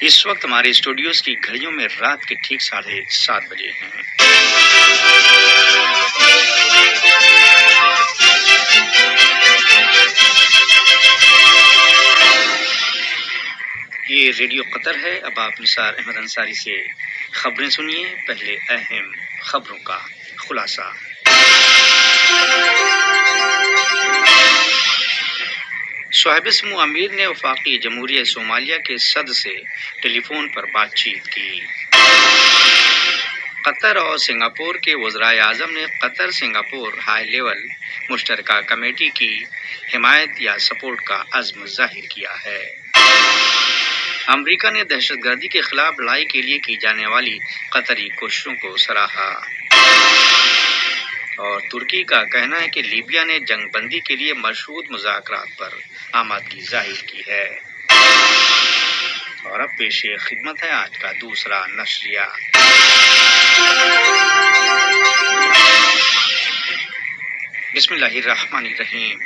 اس وقت ہمارے اسٹوڈیوز کی گھڑیوں میں رات کے ٹھیک 7:30 بجے ہیں۔ یہ ریڈیو قطر ہے۔ اب آپ نثار احمد انصاری سے خبریں سنیے۔ پہلے اہم خبروں کا خلاصہ۔ صاحب سمو امیر نے وفاقی جمہوریہ صومالیہ کے صدر سے ٹیلی فون پر بات چیت کی۔ قطر اور سنگاپور کے وزرائے اعظم نے قطر سنگاپور ہائی لیول مشترکہ کمیٹی کی حمایت یا سپورٹ کا عزم ظاہر کیا ہے۔ امریکہ نے دہشت گردی کے خلاف لڑائی کے لیے کی جانے والی قطری کوششوں کو سراہا۔ اور ترکی کا کہنا ہے کہ لیبیا نے جنگ بندی کے لیے مشروط مذاکرات پر آمادگی ظاہر کی ہے۔ اور اب پیش خدمت ہے آج کا دوسرا نشریہ۔ بسم اللہ الرحمن الرحیم۔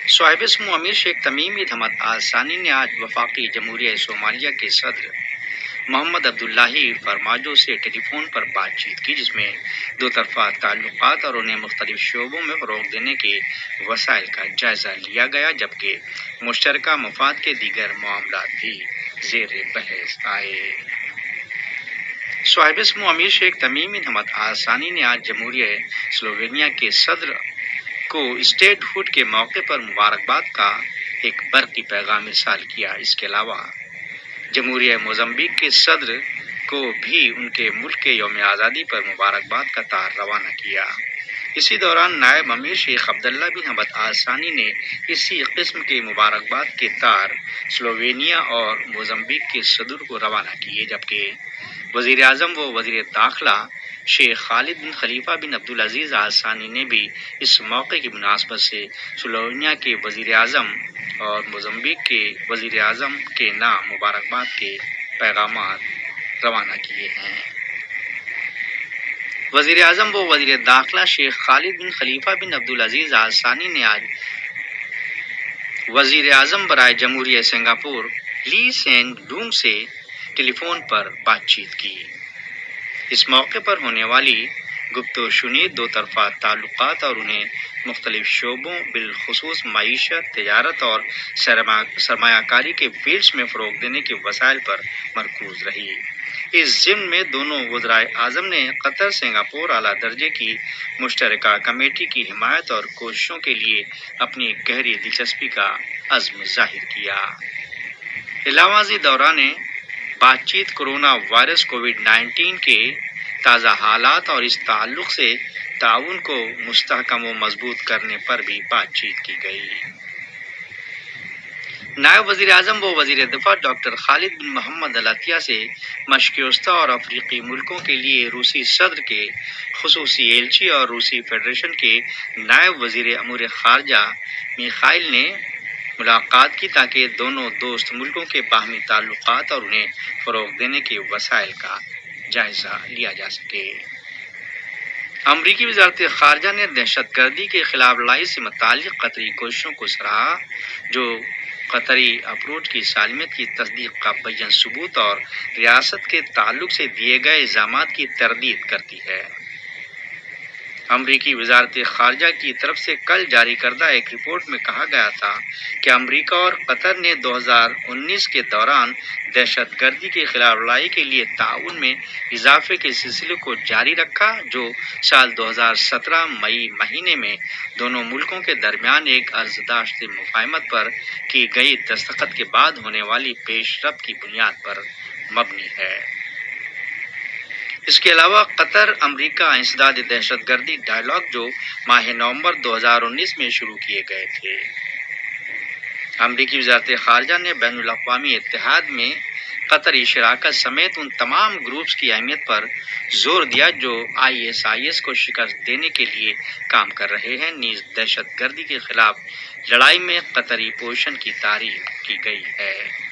صاحب سمو امیر شیخ تمیم بن حمد آل ثانی نے آج وفاقی جمہوریہ صومالیہ کے صدر محمد عبداللہ فرماجو سے ٹیلی فون پر بات چیت کی، جس میں دو طرفہ تعلقات اور انہیں مختلف شعبوں میں فروغ دینے کے وسائل کا جائزہ لیا گیا، جبکہ مشترکہ مفاد کے دیگر معاملات بھی زیر بحث آئے۔ صاحب سمو امیر شیخ تمیم بن حمد آل ثانی نے آج جمہوریہ سلووینیا کے صدر کو اسٹیٹ ہوڈ کے موقع پر مبارکباد کا ایک برقی پیغام ارسال کیا۔ اس کے علاوہ جمہوریہ موزمبیق کے صدر کو بھی ان کے ملک کے یوم آزادی پر مبارکباد کا تار روانہ کیا۔ اسی دوران نائب امیر شیخ عبداللہ بن حمد آل ثانی نے اسی قسم کے مبارکباد کے تار سلووینیا اور موزمبیق کے صدر کو روانہ کیے، جبکہ وزیر اعظم و وزیر داخلہ شیخ خالد بن خلیفہ بن عبدالعزیز آل ثانی نے بھی اس موقع کی مناسبت سے سلووینیا کے وزیر اعظم اور موزمبیق کے وزیر اعظم کے نام مبارکباد کے پیغامات روانہ کیے ہیں۔ وزیر اعظم و وزیر داخلہ شیخ خالد بن خلیفہ بن عبدالعزیز آل ثانی نے آج وزیر اعظم برائے جمہوریہ سنگاپور لی سین لونگ سے ٹیلی فون پر بات چیت کی۔ اس موقع پر ہونے والی گفت و شنید دو طرفہ تعلقات اور انہیں مختلف شعبوں بالخصوص معیشت، تجارت اور سرمایہ کاری کے فیلڈز میں فروغ دینے کے وسائل پر مرکوز رہی۔ اس ضمن میں دونوں وزرائے اعظم نے قطر سنگاپور اعلیٰ درجے کی مشترکہ کمیٹی کی حمایت اور کوششوں کے لیے اپنی گہری دلچسپی کا عزم ظاہر کیا۔ علاوہ ازیں دوران بات چیت کورونا وائرس کووڈ-19 کے تازہ حالات اور اس تعلق سے تعاون کو مستحکم و مضبوط کرنے پر بھی بات چیت کی گئی۔ نائب وزیر اعظم و وزیر دفاع ڈاکٹر خالد بن محمد العطیہ سے مشرق وسطیٰ اور افریقی ملکوں کے لیے روسی صدر کے خصوصی ایلچی اور روسی فیڈریشن کے نائب وزیر امور خارجہ میخائیل نے ملاقات کی، تاکہ دونوں دوست ملکوں کے باہمی تعلقات اور انہیں فروغ دینے کے وسائل کا جائزہ لیا جا سکے۔ امریکی وزارت خارجہ نے دہشت گردی کے خلاف لڑائی سے متعلق قطری کوششوں کو سراہا، جو قطری اپروچ کی سالمیت کی تصدیق کا بیان ثبوت اور ریاست کے تعلق سے دیے گئے الزامات کی تردید کرتی ہے۔ امریکی وزارت خارجہ کی طرف سے کل جاری کردہ ایک رپورٹ میں کہا گیا تھا کہ امریکہ اور قطر نے 2019 کے دوران دہشت گردی کے خلاف لڑائی کے لیے تعاون میں اضافے کے سلسلے کو جاری رکھا، جو سال 2017 مئی مہینے میں دونوں ملکوں کے درمیان ایک عرضداشت مفاہمت پر کی گئی دستخط کے بعد ہونے والی پیش رفت کی بنیاد پر مبنی ہے۔ اس کے علاوہ قطر امریکہ انسداد دہشت گردی ڈائیلاگ جو ماہ نومبر 2019 میں شروع کیے گئے تھے۔ امریکی وزارت خارجہ نے بین الاقوامی اتحاد میں قطری شراکت سمیت ان تمام گروپس کی اہمیت پر زور دیا جو ISIS کو شکست دینے کے لیے کام کر رہے ہیں۔ نیز دہشت گردی کے خلاف لڑائی میں قطری پوزیشن کی تعریف کی گئی ہے۔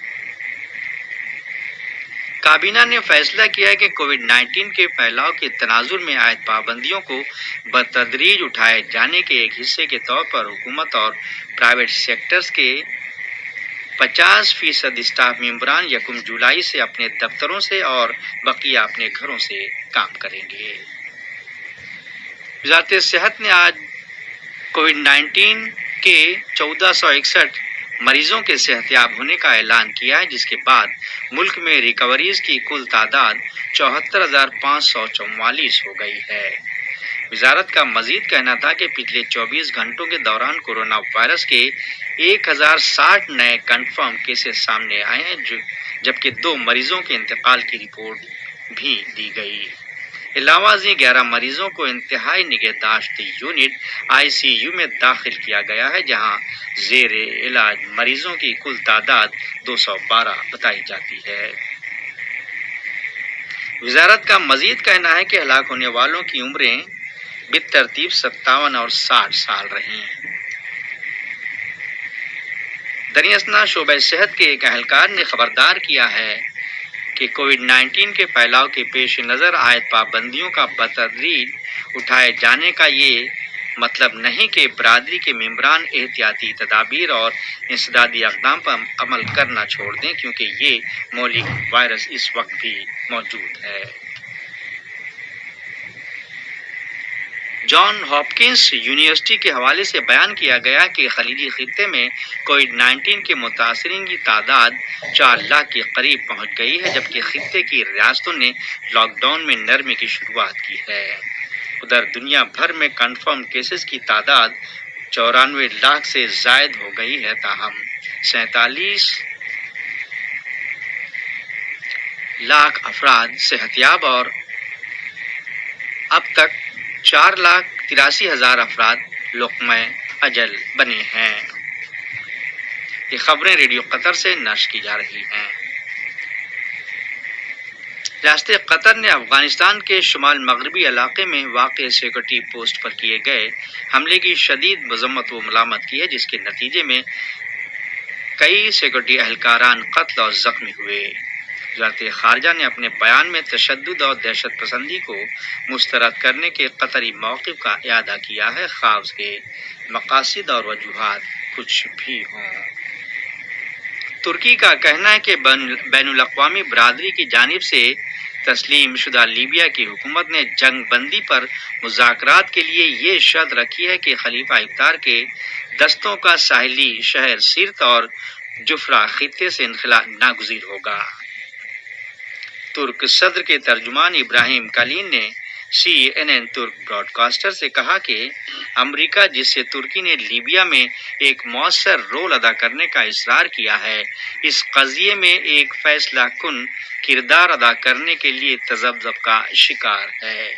کابینہ نے فیصلہ کیا ہے کہ کووڈ-19 کے پھیلاؤ کے تناظر میں عائد پابندیوں کو بتدریج اٹھائے جانے کے ایک حصے کے طور پر حکومت اور پرائیویٹ سیکٹرز کے 50% اسٹاف ممبران 1 جولائی سے اپنے دفتروں سے اور بقیہ اپنے گھروں سے کام کریں گے۔ وزارت صحت نے آج کووڈ-19 کے 1461 مریضوں کے صحتیاب ہونے کا اعلان کیا ہے، جس کے بعد ملک میں ریکوریز کی کل تعداد 74,544 ہو گئی ہے۔ وزارت کا مزید کہنا تھا کہ پچھلے 24 گھنٹوں کے دوران کورونا وائرس کے 1060 نئے کنفرم کیسز سامنے آئے ہیں، جبکہ 2 مریضوں کے انتقال کی رپورٹ بھی دی گئی۔ علاوہ ازیں 11 مریضوں کو انتہائی نگہداشت یونٹ ICU میں داخل کیا گیا ہے، جہاں زیر علاج مریضوں کی کل تعداد 212 بتائی جاتی ہے۔ وزارت کا مزید کہنا ہے کہ ہلاک ہونے والوں کی عمریں بالترتیب 57 اور 60 سال رہیں۔ دریں اثنا شعبہ صحت کے ایک اہلکار نے خبردار کیا ہے کہ کووڈ-19 کے پھیلاؤ کے پیش نظر عائد پابندیوں کا بتدریج اٹھائے جانے کا یہ مطلب نہیں کہ برادری کے ممبران احتیاطی تدابیر اور انسدادی اقدام پر عمل کرنا چھوڑ دیں، کیونکہ یہ مہلک وائرس اس وقت بھی موجود ہے۔ جان ہاپکنس یونیورسٹی کے حوالے سے بیان کیا گیا کہ خلیجی خطے میں کووڈ-19 کے متاثرین کی تعداد 4 لاکھ کے قریب پہنچ گئی ہے، جبکہ خطے کی ریاستوں نے لاک ڈاؤن میں نرمی کی شروعات کی ہے۔ ادھر دنیا بھر میں کنفرم کیسز کی تعداد 94 لاکھ سے زائد ہو گئی ہے، تاہم 47 لاکھ افراد صحتیاب اور اب تک 4,83,000 افراد لقمہ اجل بنے ہیں۔ یہ خبریں ریڈیو قطر سے نشر کی جا رہی ہیں۔ ریاست قطر نے افغانستان کے شمال مغربی علاقے میں واقع سیکورٹی پوسٹ پر کیے گئے حملے کی شدید مذمت و ملامت کی ہے، جس کے نتیجے میں کئی سیکورٹی اہلکاران قتل اور زخمی ہوئے۔ وزارت خارجہ نے اپنے بیان میں تشدد اور دہشت پسندی کو مسترد کرنے کے قطری موقف کا اعادہ کیا ہے، خواہ اس کے مقاصد اور وجوہات کچھ بھی ہوں۔ ترکی کا کہنا ہے کہ بین الاقوامی برادری کی جانب سے تسلیم شدہ لیبیا کی حکومت نے جنگ بندی پر مذاکرات کے لیے یہ شرط رکھی ہے کہ خلیفہ حفتار کے دستوں کا ساحلی شہر سرت اور جفرا خطے سے انخلا ناگزیر ہوگا۔ ترک صدر کے ترجمان ابراہیم کالین نے CNN ترک براڈ کاسٹر سے کہا کہ امریکہ، جس سے ترکی نے لیبیا میں ایک مؤثر رول ادا کرنے کا اصرار کیا ہے، اس قضیے میں ایک فیصلہ کن کردار ادا کرنے کے لیے تذبذب کا شکار ہے۔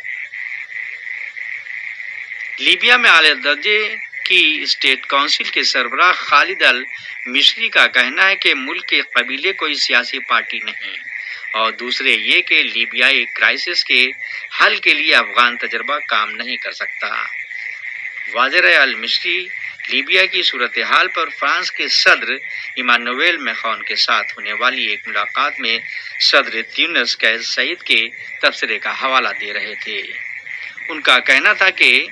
لیبیا میں اعلیٰ درجے کی اسٹیٹ کونسل کے سربراہ خالد المشری کا کہنا ہے کہ ملک کے قبیلے کوئی سیاسی پارٹی نہیں، اور دوسرے یہ کہ لیبیائی کرائسس کے حل کے لیے افغان تجربہ کام نہیں کر سکتا۔ واضح رہے، المشری لیبیا کی صورتحال پر فرانس کے صدر ایمانوئل میخون کے ساتھ ہونے والی ایک ملاقات میں صدر تیونس قیس سعید کے تبصرے کا حوالہ دے رہے تھے۔ ان کا کہنا تھا کہ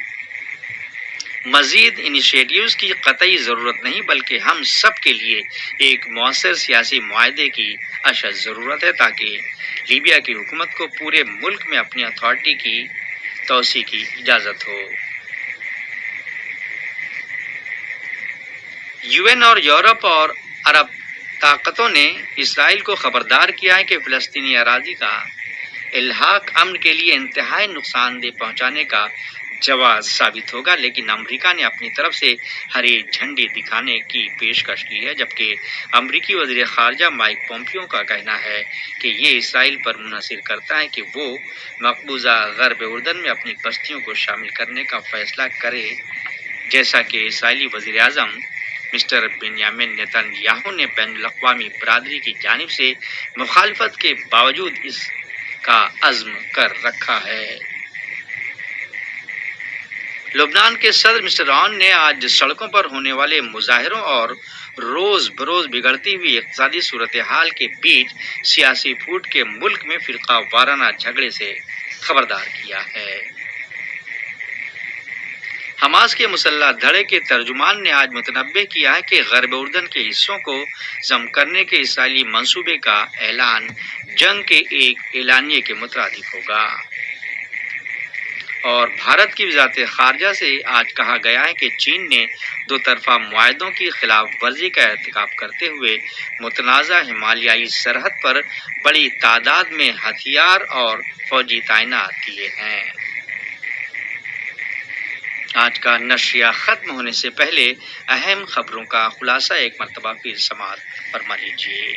مزید انیشیٹیوز کی قطعی ضرورت نہیں، بلکہ ہم سب کے لیے ایک مؤثر سیاسی معاہدے کی اشد ضرورت ہے، تاکہ لیبیا کی حکومت کو پورے ملک میں اپنی اتھارٹی کی توسیع کی اجازت ہو۔ UN اور یورپ اور عرب طاقتوں نے اسرائیل کو خبردار کیا ہے کہ فلسطینی اراضی کا الحاق امن کے لیے انتہائی نقصان دہ پہنچانے کا جواز ثابت ہوگا، لیکن امریکہ نے اپنی طرف سے ہری جھنڈی دکھانے کی پیشکش کی ہے، جبکہ امریکی وزیر خارجہ مائک پومپیو کا کہنا ہے کہ یہ اسرائیل پر منحصر کرتا ہے کہ وہ مقبوضہ غرب اردن میں اپنی بستیوں کو شامل کرنے کا فیصلہ کرے، جیسا کہ اسرائیلی وزیر اعظم مسٹر بنیامین نیتن یاہو نے بین الاقوامی برادری کی جانب سے مخالفت کے باوجود اس کا عزم کر رکھا ہے۔ لبنان کے صدر مسٹر عون نے آج سڑکوں پر ہونے والے مظاہروں اور روز بروز بگڑتی ہوئی اقتصادی صورتحال کے بیچ سیاسی پھوٹ کے ملک میں فرقہ وارانہ جھگڑے سے خبردار کیا ہے۔ حماس کے مسلح دھڑے کے ترجمان نے آج متنبع کیا ہے کہ غرب اردن کے حصوں کو ضم کرنے کے اسرائیلی منصوبے کا اعلان جنگ کے ایک اعلانیے کے مترادف ہوگا، اور بھارت کی وزارت خارجہ سے آج کہا گیا ہے کہ چین نے دو طرفہ معاہدوں کی خلاف ورزی کا ارتکاب کرتے ہوئے متنازع ہمالیائی سرحد پر بڑی تعداد میں ہتھیار اور فوجی تعینات کیے ہیں۔ آج کا نشریہ ختم ہونے سے پہلے اہم خبروں کا خلاصہ ایک مرتبہ پھر سماعت فرما لیجیے۔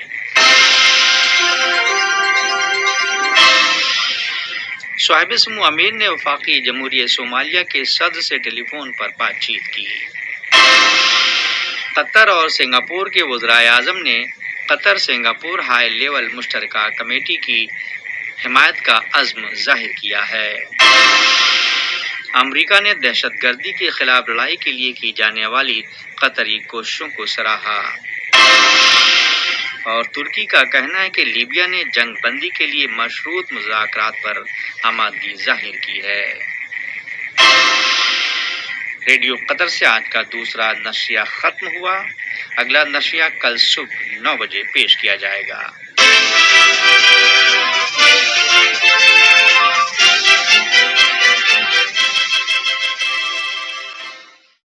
صاحب سمو امیر نے وفاقی جمہوریہ صومالیہ کے صدر سے ٹیلی فون پر بات چیت کی۔ قطر اور سنگاپور کے وزرائے اعظم نے قطر سنگاپور ہائی لیول مشترکہ کمیٹی کی حمایت کا عزم ظاہر کیا ہے۔ امریکہ نے دہشت گردی کے خلاف لڑائی کے لیے کی جانے والی قطری کوششوں کو سراہا، اور ترکی کا کہنا ہے کہ لیبیا نے جنگ بندی کے لیے مشروط مذاکرات پر آمادگی ظاہر کی ہے۔ ریڈیو قطر سے آج کا دوسرا نشریہ ختم ہوا۔ اگلا نشریہ کل صبح 9 بجے پیش کیا جائے گا۔